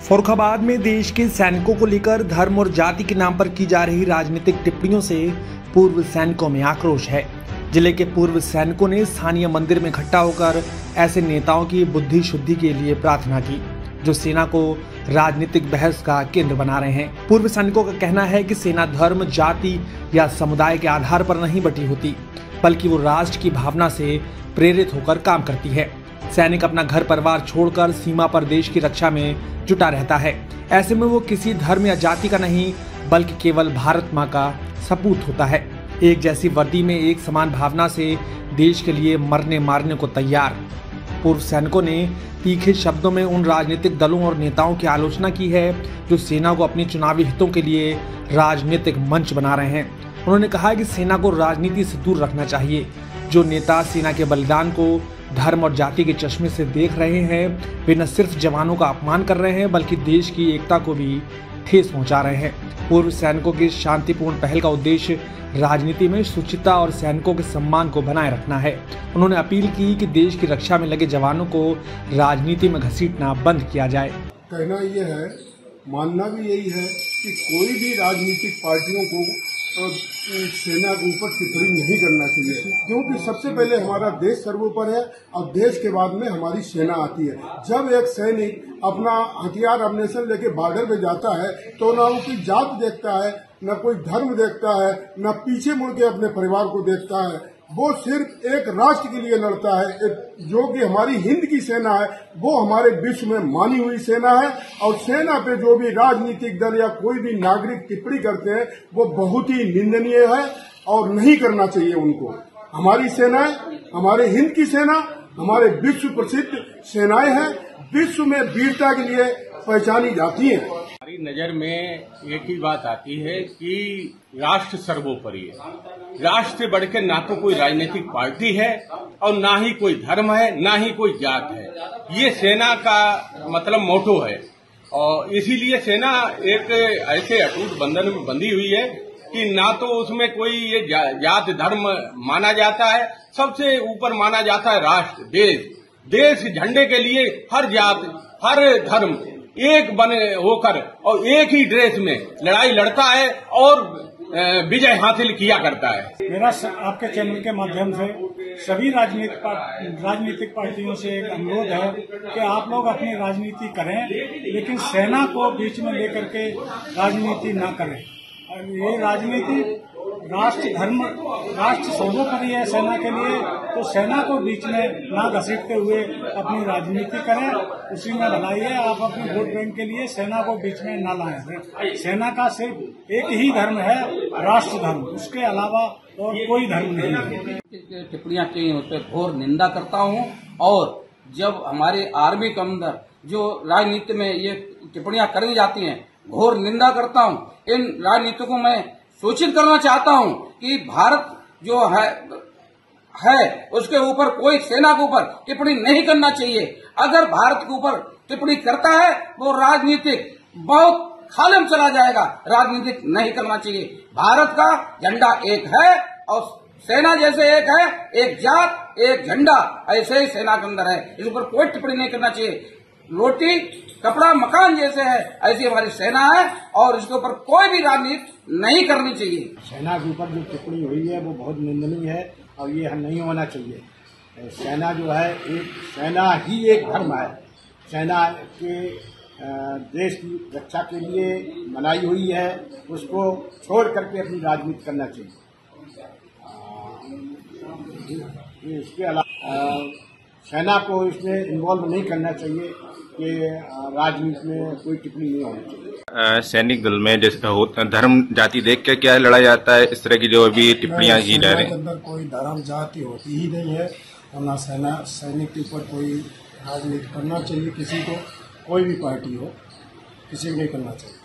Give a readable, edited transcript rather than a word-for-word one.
फर्रुखाबाद में देश के सैनिकों को लेकर धर्म और जाति के नाम पर की जा रही राजनीतिक टिप्पणियों से पूर्व सैनिकों में आक्रोश है। जिले के पूर्व सैनिकों ने स्थानीय मंदिर में इकट्ठा होकर ऐसे नेताओं की बुद्धि शुद्धि के लिए प्रार्थना की जो सेना को राजनीतिक बहस का केंद्र बना रहे हैं। पूर्व सैनिकों का कहना है कि सेना धर्म, जाति या समुदाय के आधार पर नहीं बटी होती, बल्कि वो राष्ट्र की भावना से प्रेरित होकर काम करती है। सैनिक अपना घर परिवार छोड़कर सीमा पर देश की रक्षा में जुटा रहता है। ऐसे में वो किसी धर्म या जाति का नहीं, बल्कि केवल भारत माँ का सपूत होता है। एक जैसी वर्दी में एक समान भावना से देश के लिए मरने मारने को तैयार। पूर्व सैनिकों ने तीखे शब्दों में उन राजनीतिक दलों और नेताओं की आलोचना की है जो सेना को अपने चुनावी हितों के लिए राजनीतिक मंच बना रहे हैं। उन्होंने कहा कि सेना को राजनीति से दूर रखना चाहिए। जो नेता सेना के बलिदान को धर्म और जाति के चश्मे से देख रहे हैं, वे न सिर्फ जवानों का अपमान कर रहे हैं, बल्कि देश की एकता को भी ठेस पहुंचा रहे हैं। पूर्व सैनिकों की शांतिपूर्ण पहल का उद्देश्य राजनीति में शुचिता और सैनिकों के सम्मान को बनाए रखना है। उन्होंने अपील की कि देश की रक्षा में लगे जवानों को राजनीति में घसीटना बंद किया जाए। कहना यह है, मानना भी यही है कि कोई भी राजनीतिक पार्टियों को सेना के ऊपर टिप्पणी नहीं करना चाहिए, क्योंकि सबसे पहले हमारा देश सर्वोपरि है और देश के बाद में हमारी सेना आती है। जब एक सैनिक अपना हथियार अम्नेशन लेके बॉर्डर पे जाता है तो न उसकी जात देखता है, न कोई धर्म देखता है, न पीछे मुड़ के अपने परिवार को देखता है। वो सिर्फ एक राष्ट्र के लिए लड़ता है। जो कि हमारी हिंद की सेना है, वो हमारे विश्व में मानी हुई सेना है। और सेना पे जो भी राजनीतिक दल या कोई भी नागरिक टिप्पणी करते हैं, वो बहुत ही निंदनीय है और नहीं करना चाहिए उनको। हमारी सेनाएं, हमारे हिंद की सेना, हमारे विश्व प्रसिद्ध सेनाएं हैं, विश्व में वीरता के लिए पहचानी जाती हैं। हमारी नजर में एक ही बात आती है कि राष्ट्र सर्वोपरि है। राष्ट्र से बढ़कर ना तो कोई राजनीतिक पार्टी है और ना ही कोई धर्म है, ना ही कोई जात है। ये सेना का मतलब मोटो है और इसीलिए सेना एक ऐसे अटूट बंधन में बंधी हुई है कि ना तो उसमें कोई ये जात धर्म माना जाता है। सबसे ऊपर माना जाता है राष्ट्र, देश। देश झंडे के लिए हर जात, हर धर्म एक बने होकर और एक ही ड्रेस में लड़ाई लड़ता है और विजय हासिल किया करता है। मेरा आपके चैनल के माध्यम से सभी राजनीतिक पार्टियों से एक अनुरोध है कि आप लोग अपनी राजनीति करें, लेकिन सेना को बीच में लेकर के राजनीति न करें। ये राजनीति राष्ट्र धर्म, राष्ट्र सर्वोपरि है सेना के लिए, तो सेना को बीच में ना घसीटते हुए अपनी राजनीति करें, उसी में भलाई है। आप अपने वोट बैंक के लिए सेना को बीच में ना लाएं। सेना का सिर्फ एक ही धर्म है, राष्ट्र धर्म, उसके अलावा और कोई धर्म नहीं है। टिप्पणियां की उस पर घोर निंदा करता हूं और जब हमारे आर्मी के अंदर जो राजनीति में ये टिप्पणियां करी जाती हैं, घोर निंदा करता हूं। इन राजनीतिकों को मैं सूचित करना चाहता हूं कि भारत जो है उसके ऊपर कोई सेना के ऊपर टिप्पणी नहीं करना चाहिए। अगर भारत के ऊपर टिप्पणी करता है वो राजनीतिक बहुत खाले में चला जाएगा। राजनीतिक नहीं करना चाहिए। भारत का झंडा एक है और सेना जैसे एक है, एक जात एक झंडा, ऐसे ही सेना के अंदर है। इस ऊपर कोई टिप्पणी नहीं करना चाहिए। रोटी कपड़ा मकान जैसे है, ऐसी हमारी सेना है और इसके ऊपर कोई भी राजनीति नहीं करनी चाहिए। सेना के ऊपर जो टिप्पणी हुई है वो बहुत निंदनीय है और ये नहीं होना चाहिए। सेना जो है, एक सेना ही एक धर्म है। सेना के देश की रक्षा के लिए बनाई हुई है, उसको छोड़ करके अपनी राजनीति करना चाहिए। इसके अलावा सेना को इसमें इन्वॉल्व नहीं करना चाहिए कि राजनीति में कोई टिप्पणी नहीं होनी चाहिए। सैनिक दल में जैसे धर्म जाति देख के क्या लड़ा जाता है, इस तरह की जो अभी टिप्पणियां की जा रही हैं। अंदर कोई धर्म जाति होती ही नहीं है और ना सैनिक के ऊपर कोई राजनीति करना चाहिए। किसी को, कोई भी पार्टी हो, किसी को नहीं करना चाहिए।